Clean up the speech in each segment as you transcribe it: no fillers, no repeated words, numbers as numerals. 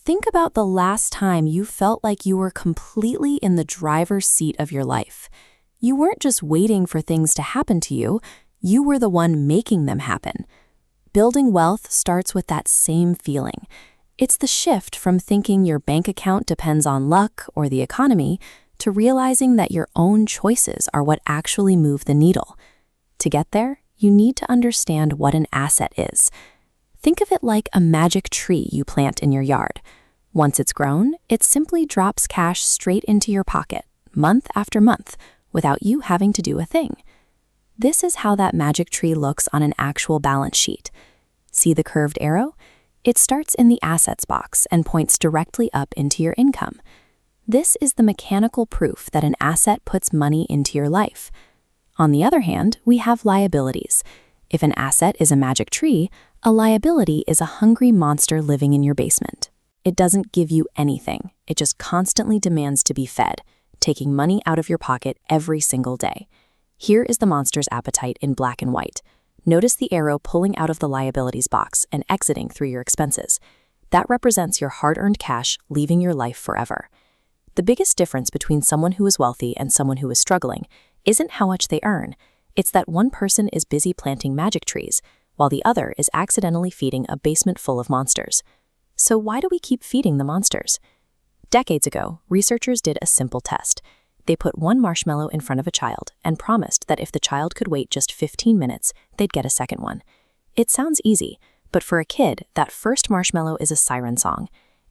Think about the last time you felt like you were completely in the driver's seat of your life. You weren't just waiting for things to happen to you, you were the one making them happen. Building wealth starts with that same feeling. It's the shift from thinking your bank account depends on luck or the economy to realizing that your own choices are what actually move the needle. To get there, you need to understand what an asset is. Think of it like a magic tree you plant in your yard. Once it's grown, it simply drops cash straight into your pocket, month after month, without you having to do a thing. This is how that magic tree looks on an actual balance sheet. See the curved arrow? It starts in the assets box and points directly up into your income. This is the mechanical proof that an asset puts money into your life. On the other hand, we have liabilities. If an asset is a magic tree, a liability is a hungry monster living in your basement. It doesn't give you anything. It just constantly demands to be fed, taking money out of your pocket every single day. Here is the monster's appetite in black and white. Notice the arrow pulling out of the liabilities box and exiting through your expenses. That represents your hard-earned cash leaving your life forever. The biggest difference between someone who is wealthy and someone who is struggling isn't how much they earn. It's that one person is busy planting magic trees, while the other is accidentally feeding a basement full of monsters. So why do we keep feeding the monsters? Decades ago, researchers did a simple test. They put one marshmallow in front of a child and promised that if the child could wait just 15 minutes, they'd get a second one. It sounds easy, but for a kid, that first marshmallow is a siren song.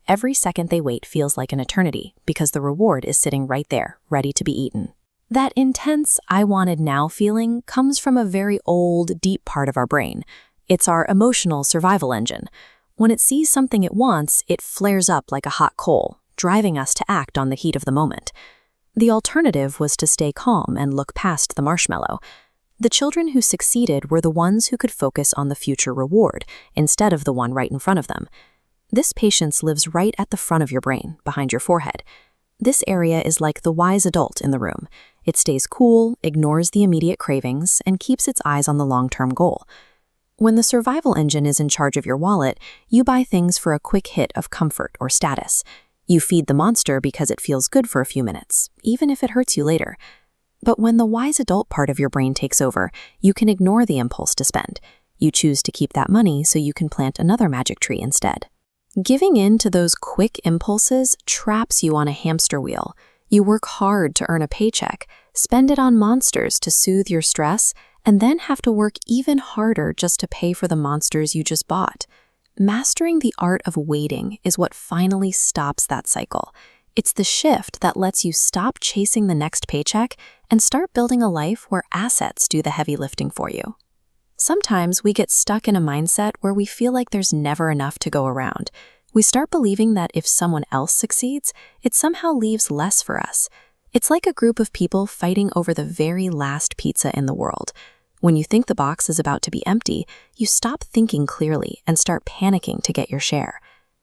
Every second they wait feels like an eternity because the reward is sitting right there, ready to be eaten. That intense, I wanted now feeling comes from a very old, deep part of our brain. It's our emotional survival engine. When it sees something it wants, it flares up like a hot coal, driving us to act on the heat of the moment. The alternative was to stay calm and look past the marshmallow. The children who succeeded were the ones who could focus on the future reward instead of the one right in front of them. This patience lives right at the front of your brain, behind your forehead. This area is like the wise adult in the room. It stays cool, ignores the immediate cravings, and keeps its eyes on the long-term goal. When the survival engine is in charge of your wallet, you buy things for a quick hit of comfort or status. You feed the monster because it feels good for a few minutes, even if it hurts you later. But when the wise adult part of your brain takes over, you can ignore the impulse to spend. You choose to keep that money so you can plant another magic tree instead. Giving in to those quick impulses traps you on a hamster wheel. You work hard to earn a paycheck, spend it on monsters to soothe your stress, and then have to work even harder just to pay for the monsters you just bought. Mastering the art of waiting is what finally stops that cycle. It's the shift that lets you stop chasing the next paycheck and start building a life where assets do the heavy lifting for you. Sometimes we get stuck in a mindset where we feel like there's never enough to go around. We start believing that if someone else succeeds, it somehow leaves less for us. It's like a group of people fighting over the very last pizza in the world. When you think the box is about to be empty, you stop thinking clearly and start panicking to get your share.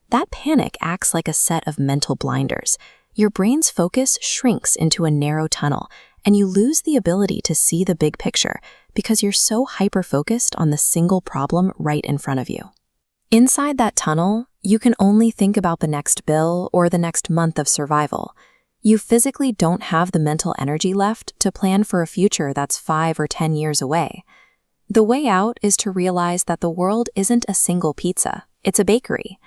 That panic acts like a set of mental blinders. Your brain's focus shrinks into a narrow tunnel, and you lose the ability to see the big picture because you're so hyper-focused on the single problem right in front of you. Inside that tunnel, you can only think about the next bill or the next month of survival. You physically don't have the mental energy left to plan for a future that's 5 or 10 years away. The way out is to realize that the world isn't a single pizza, it's a bakery.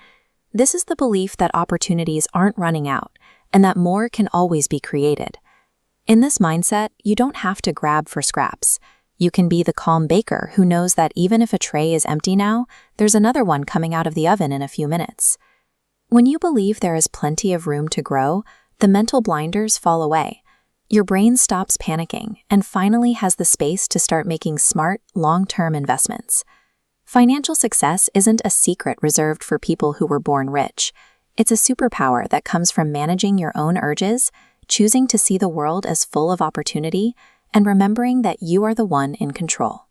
This is the belief that opportunities aren't running out and that more can always be created. In this mindset, you don't have to grab for scraps. You can be the calm baker who knows that even if a tray is empty now, there's another one coming out of the oven in a few minutes. When you believe there is plenty of room to grow, the mental blinders fall away. Your brain stops panicking and finally has the space to start making smart, long-term investments. Financial success isn't a secret reserved for people who were born rich. It's a superpower that comes from managing your own urges, choosing to see the world as full of opportunity, and remembering that you are the one in control.